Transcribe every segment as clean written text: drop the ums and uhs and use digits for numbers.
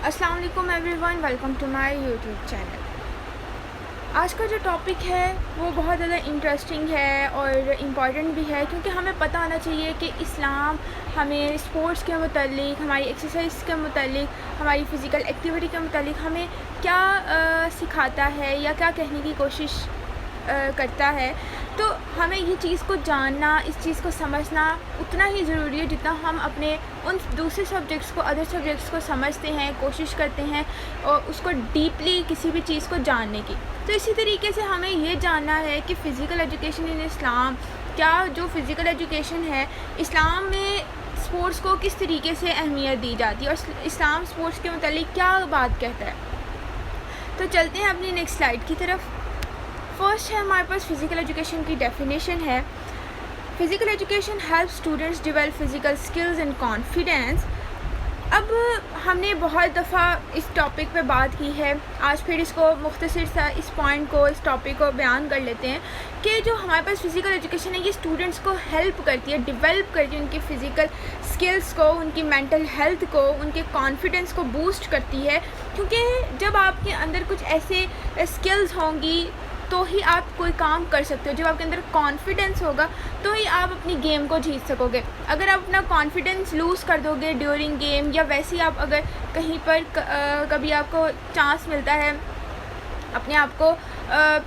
السلام علیکم everyone, welcome to my YouTube channel. آج کا جو ٹاپک ہے وہ بہت زیادہ انٹرسٹنگ ہے اور امپورٹنٹ بھی ہے، کیونکہ ہمیں پتہ ہونا چاہیے کہ اسلام ہمیں اسپورٹس کے متعلق، ہماری ایکسرسائز کے متعلق، ہماری فزیکل ایکٹیویٹی کے متعلق ہمیں کیا سکھاتا ہے یا کیا کہنے کی کوشش کرتا ہے۔ تو ہمیں یہ چیز کو جاننا، اس چیز کو سمجھنا اتنا ہی ضروری ہے جتنا ہم اپنے ان دوسرے سبجیکٹس کو، ادر سبجیکٹس کو سمجھتے ہیں، کوشش کرتے ہیں اور اس کو ڈیپلی کسی بھی چیز کو جاننے کی۔ تو اسی طریقے سے ہمیں یہ جاننا ہے کہ فزیکل ایجوکیشن ان اسلام، کیا جو فزیکل ایجوکیشن ہے اسلام میں اسپورٹس کو کس طریقے سے اہمیت دی جاتی ہے اور اسلام اسپورٹس کے متعلق کیا بات کہتا ہے۔ تو چلتے ہیں اپنی نیکسٹ سلائیڈ کی طرف۔ فرسٹ ہے ہمارے پاس فزیکل ایجوکیشن کی ڈیفینیشن ہے۔ Physical education help students develop physical skills and confidence. اب ہم نے بہت دفعہ اس ٹاپک پہ بات کی ہے، آج پھر اس کو مختصر سا اس پوائنٹ کو، اس ٹاپک کو بیان کر لیتے ہیں کہ جو ہمارے پاس فزیکل ایجوکیشن ہے یہ اسٹوڈنٹس کو ہیلپ کرتی ہے، ڈیولپ کرتی ہے ان کی فزیکل اسکلس کو، ان کی مینٹل ہیلتھ کو، ان کے کانفیڈنس کو بوسٹ کرتی ہے، کیونکہ جب آپ کے اندر کچھ ایسے اسکلز ہوں گی تو ہی آپ کوئی کام کر سکتے ہو۔ جب آپ کے اندر کانفیڈنس ہوگا تو ہی آپ اپنی گیم کو جیت سکو گے۔ اگر آپ اپنا کانفیڈنس لوز کر دو گے ڈیورنگ گیم، یا ویسے ہی آپ اگر کہیں پر کبھی آپ کو چانس ملتا ہے اپنے آپ کو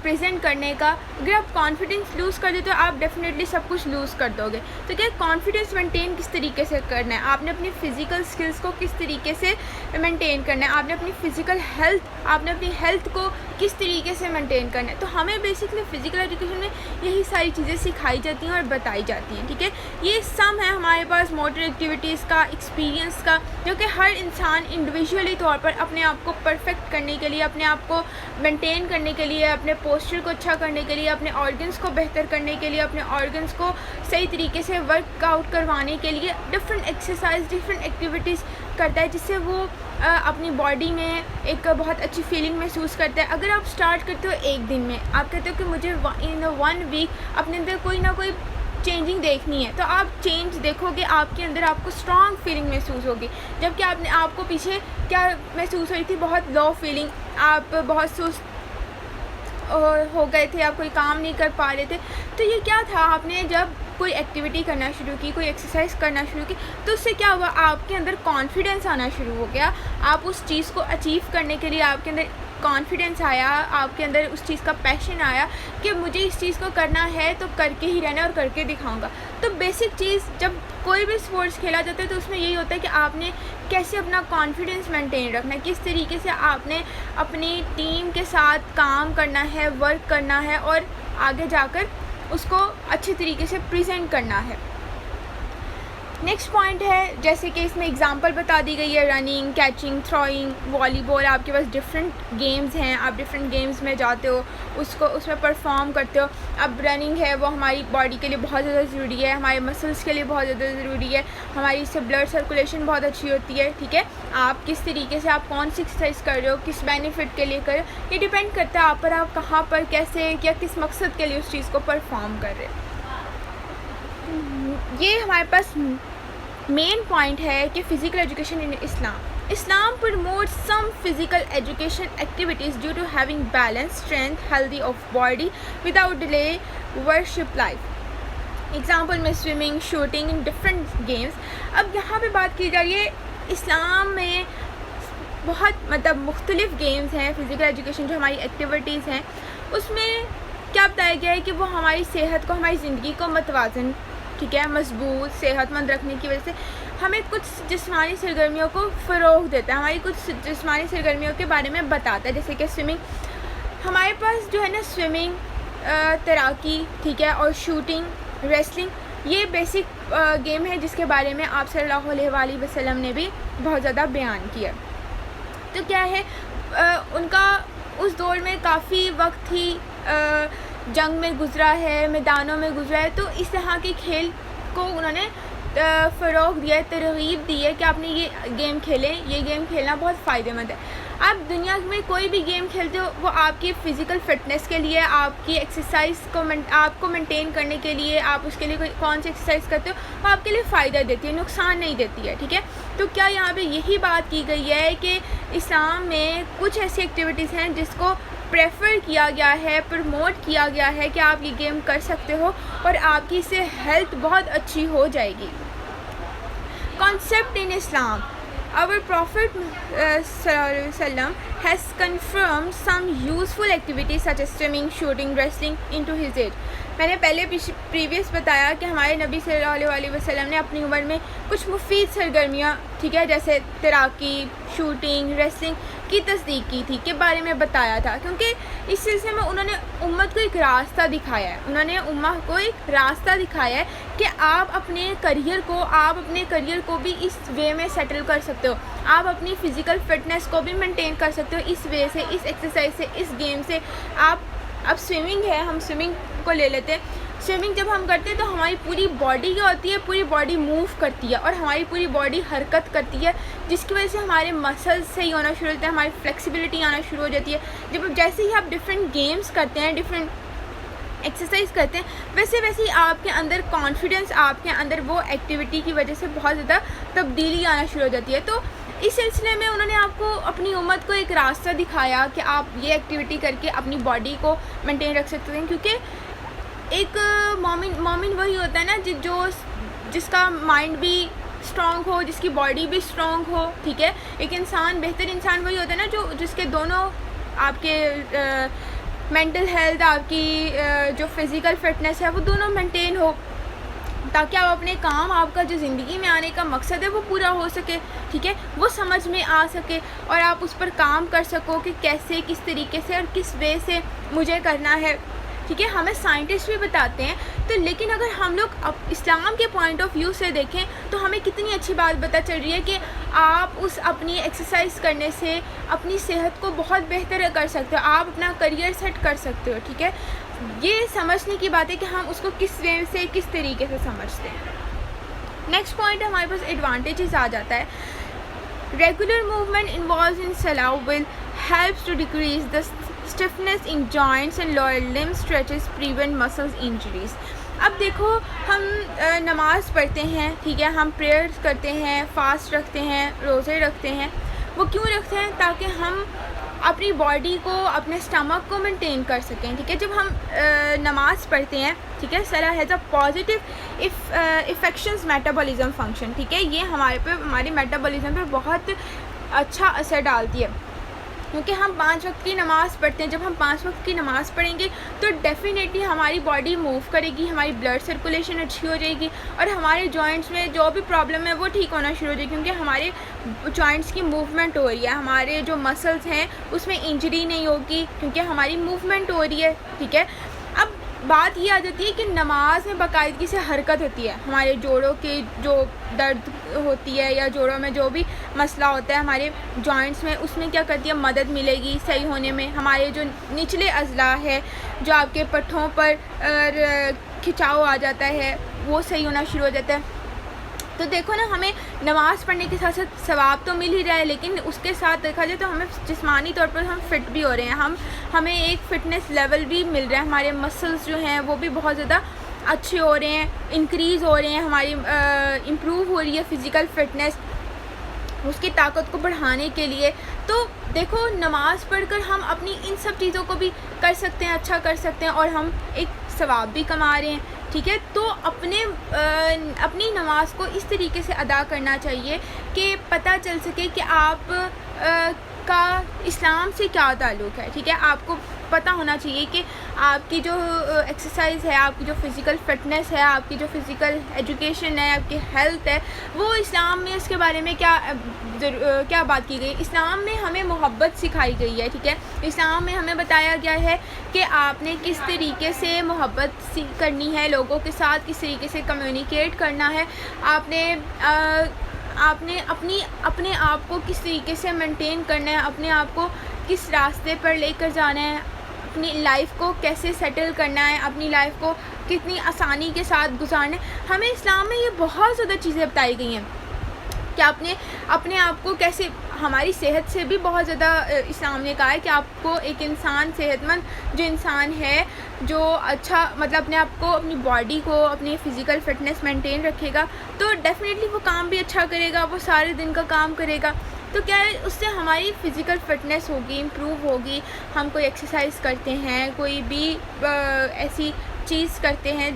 پریزنٹ کرنے کا، اگر آپ کانفیڈنس لوز کر دیں تو آپ ڈیفینیٹلی سب کچھ لوز کر دو گے۔ تو کیا کانفیڈنس مینٹین کس طریقے سے کرنا ہے، آپ نے اپنی فزیکل اسکلس کو کس طریقے سے مینٹین کرنا ہے، آپ نے اپنی فزیکل ہیلتھ، آپ نے اپنی ہیلتھ کو کس طریقے سے مینٹین کرنا ہے۔ تو ہمیں بیسکلی فزیکل ایجوکیشن میں یہی ساری چیزیں سکھائی جاتی ہیں اور بتائی جاتی ہیں، ٹھیک ہے۔ یہ سم ہے ہمارے پاس موٹر ایکٹیویٹیز کا، ایکسپیرینس کا، جو کہ ہر انسان انڈیویجولی طور پر اپنے آپ کو پرفیکٹ کرنے کے لیے، اپنے آپ کو مینٹین کرنے کے لیے، اپنے پوسچر کو اچھا کرنے کے لیے، اپنے آرگنس کو بہتر کرنے کے لیے، اپنے آرگنس کو صحیح طریقے سے ورک آؤٹ کروانے کے لیے ڈفرینٹ ایکسرسائز، ڈفرینٹ ایکٹیویٹیز کرتا ہے، جس سے وہ اپنی باڈی میں ایک بہت اچھی فیلنگ محسوس کرتا ہے۔ اگر آپ اسٹارٹ کرتے ہو ایک دن میں، آپ کہتے ہو کہ مجھے ان 1 ویک اپنے اندر کوئی نہ کوئی چینجنگ دیکھنی ہے، تو آپ چینج دیکھو گے، آپ کے اندر آپ کو اسٹرانگ فیلنگ محسوس ہوگی، جبکہ آپ کو پیچھے کیا محسوس ہو رہی تھی، بہت لو فیلنگ، آپ بہت سست ہو گئے تھے، آپ کوئی کام نہیں کر پا رہے تھے۔ تو یہ کیا تھا، آپ نے جب کوئی ایکٹیویٹی کرنا شروع کی، کوئی ایکسرسائز کرنا شروع کی، تو اس سے کیا ہوا، آپ کے اندر کانفیڈنس آنا شروع ہو گیا، آپ اس چیز کو اچیو کرنے کے لیے آپ کے اندر کانفیڈنس آیا، آپ کے اندر اس چیز کا پیشن آیا کہ مجھے اس چیز کو کرنا ہے تو کر کے ہی رہنا ہے اور کر کے دکھاؤں گا۔ تو بیسک چیز جب کوئی بھی اسپورٹس کھیلا جاتا ہے تو اس میں یہی ہوتا ہے کہ آپ نے کیسے اپنا کانفیڈنس مینٹین رکھنا ہے، کس طریقے سے آپ نے اپنی ٹیم کے ساتھ کام کرنا ہے، ورک کرنا ہے اور آگے جا کر اس کو اچھے طریقے سے پریزنٹ کرنا ہے۔ نیکسٹ پوائنٹ ہے، جیسے کہ اس میں اگزامپل بتا دی گئی ہے، رننگ، کیچنگ، تھروئنگ، والی بال، آپ کے پاس ڈفرینٹ گیمز ہیں، آپ ڈفرینٹ گیمز میں جاتے ہو، اس میں پرفارم کرتے ہو۔ اب رننگ ہے وہ ہماری باڈی کے لیے بہت زیادہ ضروری ہے، ہمارے مسلس کے لیے بہت زیادہ ضروری ہے، ہماری اس سے بلڈ سرکولیشن بہت اچھی ہوتی ہے، ٹھیک ہے۔ آپ کس طریقے سے، آپ کون سی ایکسرسائز کر رہے ہو، کس بینیفٹ کے لیے کر رہے ہو، یہ ڈیپینڈ کرتا ہے آپ پر، آپ کہاں پر، کیسے، یا کس مقصد کے لیے اس چیز کو پرفارم کر رہے ہو۔ یہ ہمارے پاس مین پوائنٹ ہے کہ physical education in Islam promotes some physical education activities due to having balance, strength, healthy of body without delay worship life. Example میں سوئمنگ، شوٹنگ، ان ڈفرینٹ گیمز۔ اب یہاں پہ بات کی جائے اسلام میں بہت مختلف گیمز ہیں، فزیکل ایجوکیشن جو ہماری ایکٹیویٹیز ہیں اس میں کیا بتایا گیا ہے کہ وہ ہماری صحت کو، ہماری زندگی کو متوازن، ٹھیک ہے، مضبوط، صحت مند رکھنے کی وجہ سے ہمیں کچھ جسمانی سرگرمیوں کو فروغ دیتا ہے، ہماری کچھ جسمانی سرگرمیوں کے بارے میں بتاتا ہے، جیسے کہ سوئمنگ۔ ہمارے پاس جو ہے نا سوئمنگ، تیراکی، ٹھیک ہے، اور شوٹنگ، ریسلنگ، یہ بیسک گیم ہے جس کے بارے میں آپ صلی اللہ علیہ وآلہ وسلم نے بھی بہت زیادہ بیان کیا۔ تو کیا ہے، ان کا اس دور میں کافی وقت ہی جنگ میں گزرا ہے، میدانوں میں گزرا ہے، تو اس طرح کے کھیل کو انہوں نے فروغ دیا ہے، ترغیب دی ہے کہ آپ نے یہ گیم کھیلیں، یہ گیم کھیلنا بہت فائدہ مند ہے۔ آپ دنیا میں کوئی بھی گیم کھیلتے ہو وہ آپ کی فزیکل فٹنس کے لیے، آپ کی ایکسرسائز کو آپ کو مینٹین کرنے کے لیے، آپ اس کے لیے کون سی ایکسرسائز کرتے ہو وہ آپ کے لیے فائدہ دیتی ہے، نقصان نہیں دیتی ہے، ٹھیک ہے. تو کیا یہاں پہ یہی بات کی گئی ہے کہ اسلام میں کچھ ایسی ایکٹیویٹیز ہیں جس کو پریفر کیا گیا ہے، پروموٹ کیا گیا ہے کہ آپ یہ گیم کر سکتے ہو اور آپ کی اس سے ہیلتھ بہت اچھی ہو جائے گی. Concept in Islam. Our Prophet ﷺ has confirmed some useful activities such as swimming, shooting, wrestling into his age. میں نے پہلے پریویس بتایا کہ ہمارے نبی صلی اللہ علیہ وسلم نے اپنی عمر میں کچھ مفید سرگرمیاں، ٹھیک ہے، جیسے تیراکی، شوٹنگ، ریسلنگ کی تصدیق کی تھی، کے بارے میں بتایا تھا، کیونکہ اس سلسلے میں انہوں نے امت کو ایک راستہ دکھایا ہے، انہوں نے امت کو ایک راستہ دکھایا ہے کہ آپ اپنے کریئر کو بھی اس وے میں سیٹل کر سکتے ہو، آپ اپنی فزیکل فٹنس کو بھی مینٹین کر سکتے ہو اس وے سے، اس ایکسرسائز سے، اس گیم سے. اب سوئمنگ ہے، ہم سوئمنگ کو لے لیتے ہیں. سوئمنگ جب ہم کرتے ہیں تو ہماری پوری باڈی کیا ہوتی ہے، پوری باڈی موو کرتی ہے اور ہماری پوری باڈی حرکت کرتی ہے، جس کی وجہ سے ہمارے مسلز صحیح ہونا شروع ہوتے ہیں، ہماری فلیکسیبلٹی آنا شروع ہو جاتی ہے. جیسے ہی آپ ڈفرینٹ گیمز کرتے ہیں، ڈفرینٹ ایکسرسائز کرتے ہیں، ویسے ہی آپ کے اندر کانفیڈنس، آپ کے اندر وہ ایکٹیویٹی کی وجہ سے بہت زیادہ تبدیلی آنا شروع ہو جاتی ہے. تو اس سلسلے میں انہوں نے آپ کو، اپنی امت کو ایک راستہ دکھایا کہ آپ یہ ایکٹیویٹی کر کے اپنی باڈی کو مینٹین رکھ سکتے ہیں، کیونکہ ایک مومن وہی ہوتا ہے نا جس کا مائنڈ بھی اسٹرانگ ہو، جس کی باڈی بھی اسٹرانگ ہو، ٹھیک ہے. ایک بہتر انسان وہی ہوتا ہے نا جس کے دونوں، آپ کے مینٹل ہیلتھ، آپ کی جو فزیکل فٹنس ہے وہ دونوں مینٹین ہو، تاکہ آپ اپنے کام، آپ کا جو زندگی میں آنے کا مقصد ہے وہ پورا ہو سکے، ٹھیک ہے، وہ سمجھ میں آ سکے اور آپ اس پر کام کر سکو کہ کیسے، کس طریقے سے اور کس وے سے مجھے کرنا ہے، ٹھیک ہے. ہمیں سائنٹسٹ بھی بتاتے ہیں. تو لیکن اگر ہم لوگ اسلام کے پوائنٹ آف ویو سے دیکھیں تو ہمیں کتنی اچھی بات پتہ چل رہی ہے کہ آپ اپنی ایکسرسائز کرنے سے اپنی صحت کو بہت بہتر کر سکتے ہو، آپ اپنا کریئر سیٹ کر سکتے ہو، ٹھیک ہے. یہ سمجھنے کی بات ہے کہ ہم اس کو کس وے سے، کس طریقے سے سمجھتے ہیں. نیکسٹ پوائنٹ ہمارے پاس ایڈوانٹیجز آ جاتا ہے. ریگولر موومنٹ انوالوز ان صلاح ول helps to decrease the stiffness in joints and lower limb stretches prevent muscles injuries. اب دیکھو، ہم نماز پڑھتے ہیں، ٹھیک ہے، ہم پریئرز کرتے ہیں، فاسٹ رکھتے ہیں، روزے رکھتے ہیں. وہ کیوں رکھتے ہیں؟ تاکہ ہم اپنی باڈی کو، اپنے اسٹمک کو مینٹین کر سکیں، ٹھیک ہے. جب ہم نماز پڑھتے ہیں، ٹھیک ہے، صلاح has a positive affections metabolism function, ٹھیک ہے. یہ ہمارے میٹابولزم پہ بہت اچھا اثر ڈالتی ہے، کیونکہ ہم 5 وقت کی نماز پڑھتے ہیں. جب ہم 5 وقت کی نماز پڑھیں گے تو ڈیفینیٹلی ہماری باڈی موو کرے گی، ہماری بلڈ سرکولیشن اچھی ہو جائے گی اور ہمارے جوائنٹس میں جو بھی پرابلم ہے وہ ٹھیک ہونا شروع ہو جائے گی، کیونکہ ہمارے جوائنٹس کی موومنٹ ہو رہی ہے، ہمارے جو مسلس ہیں اس میں انجری نہیں ہوگی کیونکہ ہماری موومنٹ ہو رہی ہے، ٹھیک ہے. اب بات یہ آ جاتی ہے کہ نماز میں باقاعدگی سے حرکت ہوتی ہے، ہمارے جوڑوں کے جو درد ہوتی ہے یا جوڑوں میں جو بھی مسئلہ ہوتا ہے ہمارے جوائنٹس میں، اس میں کیا کرتی ہے، مدد ملے گی صحیح ہونے میں. ہمارے جو نچلے اضلاع ہے، جو آپ کے پٹھوں پر کھچاؤ آ جاتا ہے، وہ صحیح ہونا شروع ہو جاتا ہے. تو دیکھو نا، ہمیں نماز پڑھنے کے ساتھ ساتھ ثواب تو مل ہی رہا ہے، لیکن اس کے ساتھ دیکھا جائے تو ہمیں جسمانی طور پر ہم فٹ بھی ہو رہے ہیں، ہمیں ایک فٹنس لیول بھی مل رہا ہے، ہمارے مسلز جو ہیں وہ بھی بہت زیادہ اچھے ہو رہے ہیں، انکریز ہو رہے ہیں، ہماری امپروو ہو رہی ہے فزیکل فٹنس اس کی طاقت کو بڑھانے کے لیے. تو دیکھو، نماز پڑھ کر ہم اپنی ان سب چیزوں کو بھی کر سکتے ہیں، اچھا کر سکتے ہیں اور ہم ایک ثواب بھی کما رہے ہیں، ٹھیک ہے. تو اپنی نماز کو اس طریقے سے ادا کرنا چاہیے کہ پتہ چل سکے کہ آپ کا اسلام سے کیا تعلق ہے، ٹھیک ہے. آپ کو پتہ ہونا چاہیے کہ آپ کی جو ایکسرسائز ہے، آپ کی جو فزیکل فٹنس ہے، آپ کی جو فزیکل ایجوکیشن ہے، آپ کی ہیلتھ ہے، وہ اسلام میں اس کے بارے میں کیا بات کی گئی. اسلام میں ہمیں محبت سکھائی گئی ہے، ٹھیک ہے. اسلام میں ہمیں بتایا گیا ہے کہ آپ نے کس طریقے سے محبت کرنی ہے لوگوں کے ساتھ، کس طریقے سے کمیونیکیٹ کرنا ہے، آپ نے اپنے آپ کو کس طریقے سے مینٹین کرنا ہے، اپنے آپ کو کس راستے پر لے کر جانا ہے، اپنی لائف کو کیسے سیٹل کرنا ہے، اپنی لائف کو کتنی آسانی کے ساتھ گزارنا ہے. ہمیں اسلام میں یہ بہت زیادہ چیزیں بتائی گئی ہیں کہ آپ نے اپنے آپ کو کیسے، ہماری صحت سے بھی بہت زیادہ اسلام نے کہا ہے کہ آپ کو ایک انسان صحت مند جو انسان ہے، جو اچھا مطلب اپنے آپ کو، اپنی باڈی کو، اپنی فزیکل فٹنس مینٹین رکھے گا تو ڈیفینیٹلی وہ کام بھی اچھا کرے گا، وہ سارے دن کا کام کرے گا. تو کیا ہے، اس سے ہماری فزیکل فٹنس ہوگی، امپروو ہوگی. ہم کوئی ایکسرسائز کرتے ہیں، کوئی بھی ایسی چیز کرتے ہیں،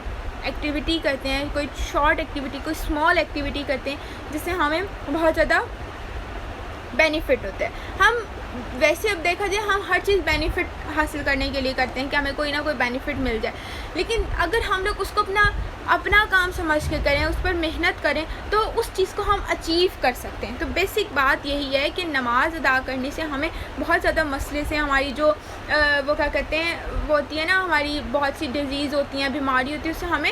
ایکٹیویٹی کرتے ہیں، کوئی شارٹ ایکٹیویٹی، کوئی اسمال ایکٹیویٹی کرتے ہیں جس سے ہمیں بہت زیادہ بینیفٹ ہوتا ہے. ہم ویسے اب دیکھا جائے ہم ہر چیز بینیفٹ حاصل کرنے کے لیے کرتے ہیں کہ ہمیں کوئی نہ کوئی بینیفٹ مل جائے، لیکن اگر ہم لوگ اس کو اپنا کام سمجھ کے کریں، اس پر محنت کریں تو اس چیز کو ہم اچیو کر سکتے ہیں. تو بیسک بات یہی ہے کہ نماز ادا کرنے سے ہمیں بہت زیادہ مسئلے سے، ہماری جو وہ کیا کہتے ہیں، وہ ہوتی ہے نا، ہماری بہت سی ڈیزیز ہوتی ہیں، بیماری ہوتی ہے، اس سے ہمیں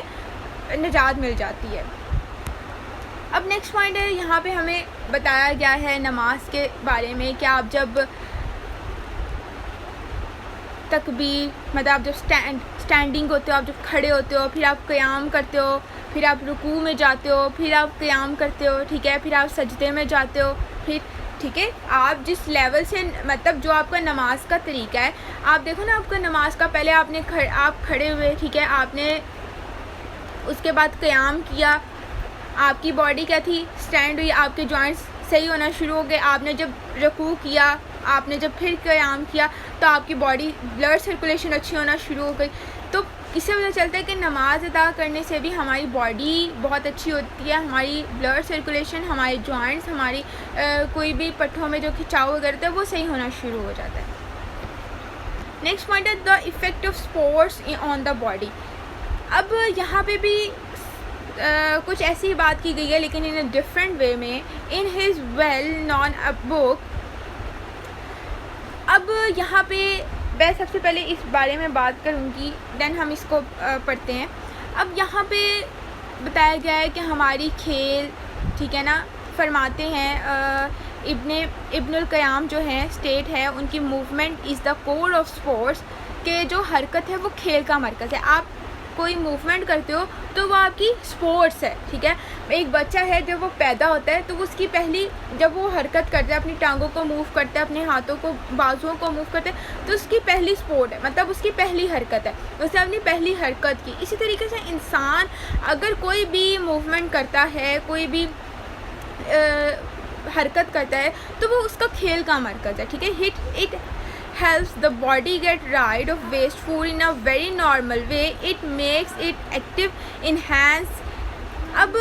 نجات مل جاتی ہے. اب نیکسٹ پوائنٹ ہے، یہاں پہ ہمیں بتایا گیا ہے نماز کے بارے میں کہ آپ جب تکبیر، مطلب آپ جب اسٹینڈنگ ہوتے ہو، آپ جب کھڑے ہوتے ہو، پھر آپ قیام کرتے ہو، پھر آپ رکوع میں جاتے ہو، پھر آپ قیام کرتے ہو، ٹھیک ہے، پھر آپ سجدے میں جاتے ہو، پھر ٹھیک ہے، آپ جس لیول سے مطلب جو آپ کا نماز کا طریقہ ہے، آپ دیکھو نا، آپ کا نماز کا پہلے آپ کھڑے ہوئے، ٹھیک ہے، آپ نے اس کے بعد قیام کیا، آپ کی باڈی کیا تھی، اسٹینڈ ہوئی، آپ کے جوائنٹس صحیح ہونا شروع ہو گئے. آپ نے جب رکوع کیا، آپ نے جب پھر قیام کیا تو آپ کی باڈی بلڈ سرکولیشن اچھی ہونا شروع ہو گئی. تو اس سے پتہ چلتا ہے کہ نماز ادا کرنے سے بھی ہماری باڈی بہت اچھی ہوتی ہے، ہماری بلڈ سرکولیشن، ہمارے جوائنٹس، ہماری کوئی بھی پٹھوں میں جو کھچاؤ وغیرہ ہوتا ہے وہ صحیح ہونا شروع ہو جاتا ہے. نیکسٹ پوائنٹ ہے the effect of sports on the body. اب یہاں پہ بھی کچھ ایسی بات کی گئی ہے لیکن ان اے ڈفرینٹ وے میں، ان ہز ویل نون بک. اب یہاں پہ میں سب سے پہلے اس بارے میں بات کروں گی، دین ہم اس کو پڑھتے ہیں. اب یہاں پہ بتایا گیا ہے کہ ہماری کھیل، ٹھیک ہے نا، فرماتے ہیں ابن القیام جو ہیں، اسٹیٹ ہے، ان کی movement is the core of sports, کہ جو حرکت ہے وہ کھیل کا مرکز ہے. آپ کوئی موومنٹ کرتے ہو تو وہ آپ کی اسپورٹس ہے، ٹھیک ہے. ایک بچہ ہے جب وہ پیدا ہوتا ہے تو اس کی پہلی، جب وہ حرکت کرتا ہے، اپنی ٹانگوں کو موو کرتا ہے، اپنے ہاتھوں کو، بازوؤں کو موو کرتا ہے، تو اس کی پہلی اسپورٹ ہے، مطلب اس کی پہلی حرکت ہے، اس نے اپنی پہلی حرکت کی. اسی طریقے سے انسان اگر کوئی بھی موومنٹ کرتا ہے، کوئی بھی حرکت کرتا ہے تو وہ اس کا کھیل کا مرکز ہے، ٹھیک ہے. It helps the body get rid of waste food in a very normal way. It makes it active, enhance. اب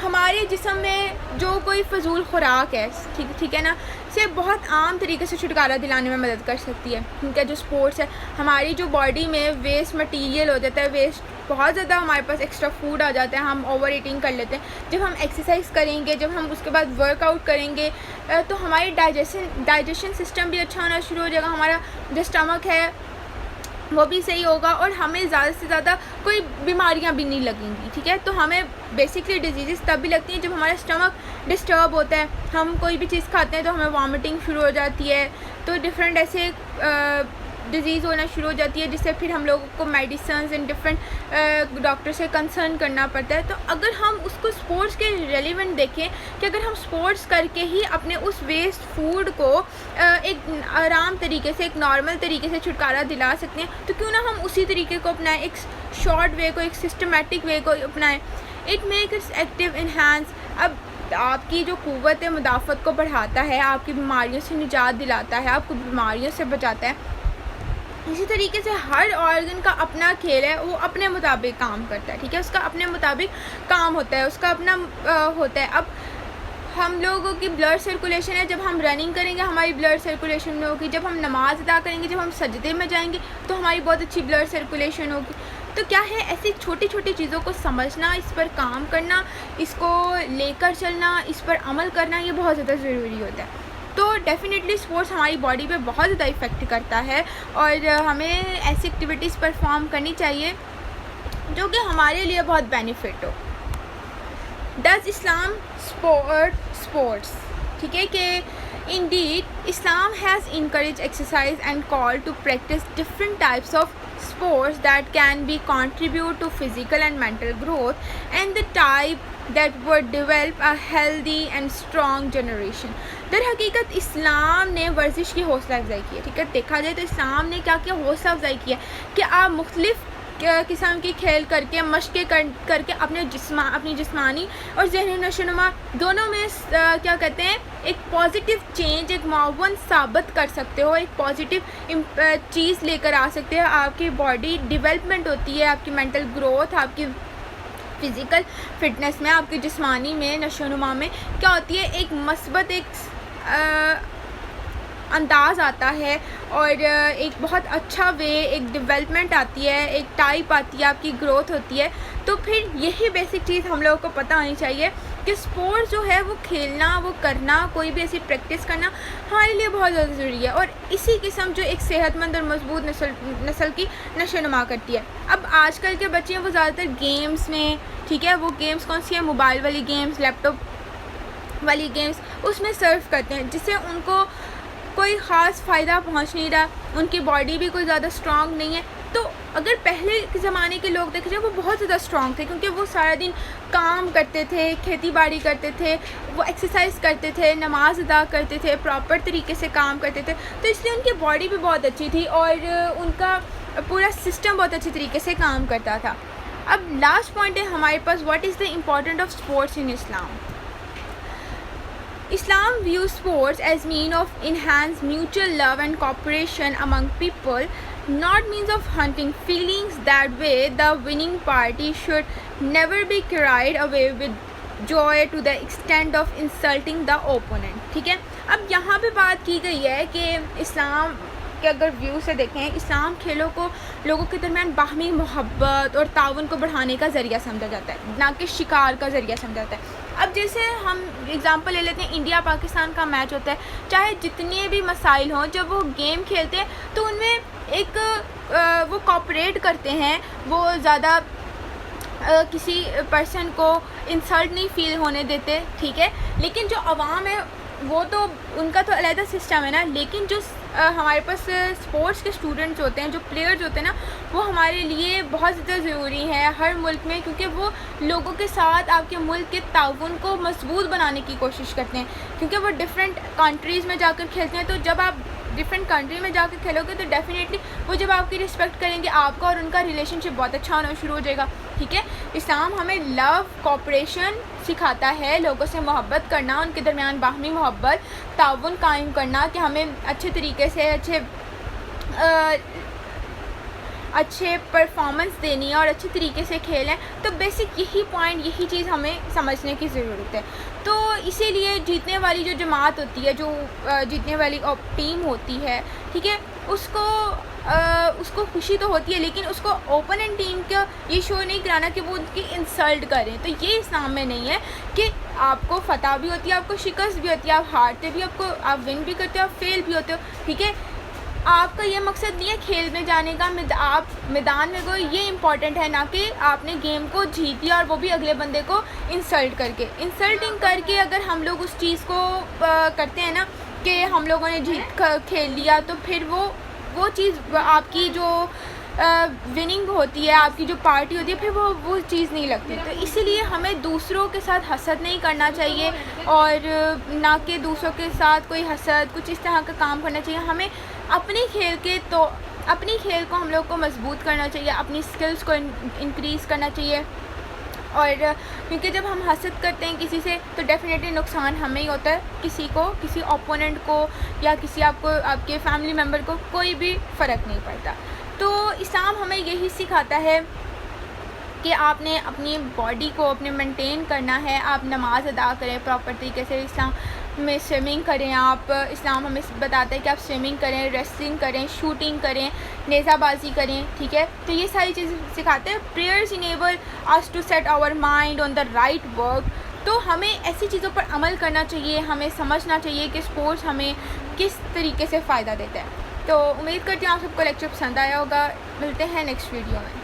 ہمارے جسم میں جو کوئی فضول خوراک ہے، ٹھیک ہے نا، سے بہت عام طریقے سے چھٹکارا دلانے میں مدد کر سکتی ہے. ٹھیک ہے، جو اسپورٹس ہے، ہماری جو باڈی میں ویسٹ مٹیریل ہو جاتا ہے، ویسٹ بہت زیادہ ہمارے پاس ایکسٹرا فوڈ آ جاتا ہے، ہم اوور ایٹنگ کر لیتے ہیں. جب ہم ایکسرسائز کریں گے، جب ہم اس کے بعد ورک آؤٹ کریں گے تو ہماری ڈائجیشن سسٹم بھی اچھا ہونا شروع ہو جائے گا، ہمارا جو اسٹمک ہے وہ بھی صحیح ہوگا، اور ہمیں زیادہ سے زیادہ کوئی بیماریاں بھی نہیں لگیں گی. ٹھیک ہے، تو ہمیں بیسکلی ڈیزیزز تب بھی لگتی ہیں جب ہمارا اسٹمک ڈسٹرب ہوتا ہے. ہم کوئی بھی چیز کھاتے ہیں تو ہمیں وامٹنگ شروع ہو جاتی ہے، تو ڈفرینٹ ایسے ڈیزیز ہونا شروع ہو جاتی ہے، جس سے پھر ہم لوگوں کو میڈیسنز اینڈ ڈفرینٹ ڈاکٹر سے کنسرن کرنا پڑتا ہے. تو اگر ہم اس کو اسپورٹس کے ریلیونٹ دیکھیں کہ اگر ہم اسپورٹس کر کے ہی اپنے اس ویسٹ فوڈ کو ایک آرام طریقے سے، ایک نارمل طریقے سے چھٹکارا دلا سکتے ہیں، تو کیوں نہ ہم اسی طریقے کو اپنائیں، ایک شارٹ وے کو، ایک سسٹمیٹک وے کو اپنائیں. It makes active, enhance. اب آپ کی جو قوت مدافعت کو بڑھاتا ہے، آپ کی بیماریوں سے نجات دلاتا ہے، آپ کو بیماریوں سے بچاتا ہے. اسی طریقے سے ہر آرگن کا اپنا کھیل ہے، وہ اپنے مطابق کام کرتا ہے. ٹھیک ہے، اس کا اپنے مطابق کام ہوتا ہے، اس کا اپنا ہوتا ہے. اب ہم لوگوں کی بلڈ سرکولیشن ہے، جب ہم رننگ کریں گے ہماری بلڈ سرکولیشن میں ہوگی، جب ہم نماز ادا کریں گے، جب ہم سجدے میں جائیں گے تو ہماری بہت اچھی بلڈ سرکولیشن ہوگی. تو کیا ہے، ایسی چھوٹی چھوٹی چیزوں کو سمجھنا، اس پر کام کرنا، اس کو لے کر چلنا، اس پر عمل کرنا، یہ بہت زیادہ ضروری ہوتا ہے. تو ڈیفینیٹلی اسپورٹس ہماری باڈی پہ بہت زیادہ افیکٹ کرتا ہے، اور ہمیں ایسی ایکٹیویٹیز پرفارم کرنی چاہیے جو کہ ہمارے لیے بہت benefit who. Does Islam sports, ٹھیک ہے، کہ indeed Islam has encouraged exercise and called to practice different types of sports that can be contribute to physical and mental growth and the type that would develop a healthy and strong generation. در حقیقت اسلام نے ورزش کی حوصلہ افزائی کی ہے. ٹھیک ہے, دیکھا جائے تو اسلام نے کیا کیا حوصلہ افزائی کی ہے کہ آپ مختلف قسم کی کھیل کر کے مشقیں کر کے اپنی جسمانی اور ذہنی نشو و نما دونوں میں کیا کہتے ہیں ایک پازیٹیو چینج, ایک معاون ثابت کر سکتے ہو, ایک پازیٹیو چیز لے کر آ سکتے ہو. آپ کی باڈی ڈیولپمنٹ ہوتی ہے, آپ کی مینٹل گروتھ, آپ کی فزیکل فٹنس میں, آپ کی جسمانی میں نشو و نما میں کیا ہوتی ہے, ایک مثبت ایک انداز آتا ہے اور ایک بہت اچھا وے, ایک ڈیولپمنٹ آتی ہے, ایک ٹائپ آتی ہے, آپ کی گروتھ ہوتی ہے. تو پھر یہی بیسک چیز ہم لوگوں کو پتہ ہونی چاہیے کہ اسپورٹس جو ہے وہ کھیلنا, وہ کرنا, کوئی بھی ایسی پریکٹس کرنا ہمارے لیے بہت زیادہ ضروری ہے, اور اسی قسم جو ایک صحت مند اور مضبوط نسل کی نشو و نما کرتی ہے. اب آج کل کے بچے ہیں وہ زیادہ تر گیمز میں, ٹھیک ہے, وہ گیمز کون سی ہیں, موبائل والی گیمز, لیپ ٹاپ والی گیمز, اس میں سرف کرتے ہیں, جس سے ان کو کوئی خاص فائدہ پہنچ نہیں رہا, ان کی باڈی بھی کوئی زیادہ اسٹرانگ نہیں ہے. تو اگر پہلے کے زمانے کے لوگ دیکھے جائے وہ بہت زیادہ اسٹرانگ تھے, کیونکہ وہ سارا دن کام کرتے تھے, کھیتی باڑی کرتے تھے, وہ ایکسرسائز کرتے تھے, نماز ادا کرتے تھے, پراپر طریقے سے کام کرتے تھے, تو اس لیے ان کی باڈی بھی بہت اچھی تھی اور ان کا پورا سسٹم بہت اچھی طریقے سے کام کرتا تھا. اب لاسٹ پوائنٹ ہے ہمارے پاس, what is the important of sports in Islam. Islam views sports as means of enhanced mutual love and cooperation among people, not means of hunting feelings. That way, the winning party should never be carried away with joy to the extent of insulting the opponent. ٹھیک ہے, اب یہاں پہ بات کی گئی ہے کہ اسلام کہ اگر ویو سے دیکھیں, اسلام کھیلوں کو لوگوں کے درمیان باہمی محبت اور تعاون کو بڑھانے کا ذریعہ سمجھا جاتا ہے, نہ کہ شکار کا ذریعہ سمجھا جاتا ہے. اب جیسے ہم اگزامپل لے لیتے ہیں, انڈیا پاکستان کا میچ ہوتا ہے, چاہے جتنے بھی مسائل ہوں, جب وہ گیم کھیلتے ہیں تو ان میں ایک وہ کوپریٹ کرتے ہیں, وہ زیادہ کسی پرسن کو انسلٹ نہیں فیل ہونے دیتے, ٹھیک ہے. لیکن جو عوام ہے وہ تو ان کا تو علیحدہ سسٹم ہے نا, لیکن جو ہمارے پاس اسپورٹس کے اسٹوڈنٹس ہوتے ہیں, جو پلیئرز ہوتے ہیں نا, وہ ہمارے لیے بہت زیادہ ضروری ہے ہر ملک میں, کیونکہ وہ لوگوں کے ساتھ آپ کے ملک کے تعاون کو مضبوط بنانے کی کوشش کرتے ہیں, کیونکہ وہ ڈفرینٹ کنٹریز میں جا کر کھیلتے ہیں. تو جب آپ ڈفرینٹ کنٹری میں جا کے کھیلو گے تو ڈیفینیٹلی وہ جب آپ کی رسپیکٹ کریں گے, آپ کا اور ان کا ریلیشن شپ بہت اچھا ہونا شروع ہو جائے گا. ٹھیک ہے, اسلام ہمیں لو, کوپریشن سکھاتا ہے, لوگوں سے محبت کرنا, ان کے درمیان باہمی محبت, تعاون قائم کرنا, کہ ہمیں اچھے طریقے سے اچھے پرفارمنس دینی ہے اور اچھے طریقے سے کھیلیں. تو بیسک یہی پوائنٹ, یہی چیز ہمیں سمجھنے کی ضرورت ہے. تو اسی لیے جیتنے والی جو جماعت ہوتی ہے, جو جیتنے والی ٹیم ہوتی ہے, ٹھیک ہے, اس کو خوشی تو ہوتی ہے, لیکن اس کو اوپوننٹ ٹیم کا یہ شو نہیں کرانا کہ وہ ان کی انسلٹ کریں. تو یہ اسلام میں نہیں ہے کہ آپ کو فتح بھی ہوتی ہے, آپ کو شکست بھی ہوتی ہے, آپ ہارتے بھی, آپ ون بھی کرتے ہو, آپ فیل بھی ہوتے ہو. ٹھیک ہے, آپ کا یہ مقصد نہیں ہے کھیل میں جانے کا, آپ میدان میں گئے, یہ امپورٹنٹ ہے, نہ کہ آپ نے گیم کو جیت لیا اور وہ بھی اگلے بندے کو انسلٹ کر کے. انسلٹنگ کر کے اگر ہم لوگ اس چیز کو کرتے ہیں نا کہ ہم لوگوں نے جیت کھیل لیا, تو پھر وہ چیز آپ کی جو وننگ ہوتی ہے, آپ کی جو پارٹی ہوتی ہے, پھر وہ چیز نہیں لگتی. تو اسی لیے ہمیں دوسروں کے ساتھ حسد نہیں کرنا چاہیے, اور نہ کہ دوسروں کے ساتھ کوئی حسد, کچھ اس طرح کا کام کرنا چاہیے. ہمیں اپنی کھیل کو ہم لوگ کو مضبوط کرنا چاہیے, اپنی اسکلس کو انکریز کرنا چاہیے. اور کیونکہ جب ہم حسد کرتے ہیں کسی سے تو ڈیفینیٹلی نقصان ہمیں ہی ہوتا ہے, کسی اوپوننٹ کو یا کسی آپ کے فیملی ممبر کو کوئی بھی فرق نہیں پڑتا. تو اسلام ہمیں یہی سکھاتا ہے کہ آپ نے اپنی باڈی کو اپنے مینٹین کرنا ہے, آپ نماز ادا کریں پراپر طریقے سے. اسلام میں سوئمنگ کریں, اسلام ہمیں بتاتا ہے کہ آپ سوئمنگ کریں, ریسلنگ کریں, شوٹنگ کریں, نیزہ بازی کریں. ٹھیک ہے, تو یہ ساری چیزیں سکھاتے ہیں. Prayers enable us to set our mind on the right work. تو ہمیں ایسی چیزوں پر عمل کرنا چاہیے, ہمیں سمجھنا چاہیے کہ اسپورٹس ہمیں کس طریقے سے فائدہ دیتا ہے. تو امید کرتی ہوں آپ سب کو لیکچر پسند آیا ہوگا. ملتے ہیں نیکسٹ ویڈیو میں.